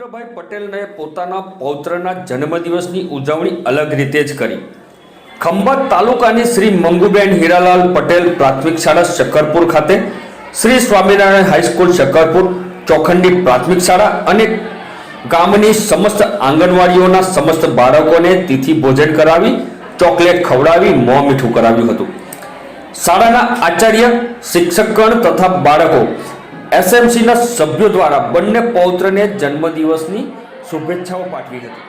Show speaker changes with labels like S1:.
S1: રવિન્દ્રભાઈ પટેલને પોતાના પૌત્રના જન્મદિવસની ઉજવણી અલગ રીતે જ કરી। ખંભાત તાલુકાની શ્રી મંગુબેન હીરાલાલ પટેલ પ્રાથમિક શાળા શકરપુર ખાતે શ્રી સ્વામિનારાયણ હાઈસ્કૂલ શકરપુર, ચોખંડી પ્રાથમિક શાળા અને ગામની સમસ્ત આંગણવાડીઓના સમસ્ત બાળકોને તિથિ ભોજન કરાવી ચોકલેટ ખવડાવી મોં મીઠું કરાવ્યું હતું। શાળાના આચાર્ય, શિક્ષકગણ તથા બાળકો એસએમસીના સભ્યો દ્વારા બંને પૌત્રને જન્મદિવસની શુભેચ્છાઓ પાઠવી હતી।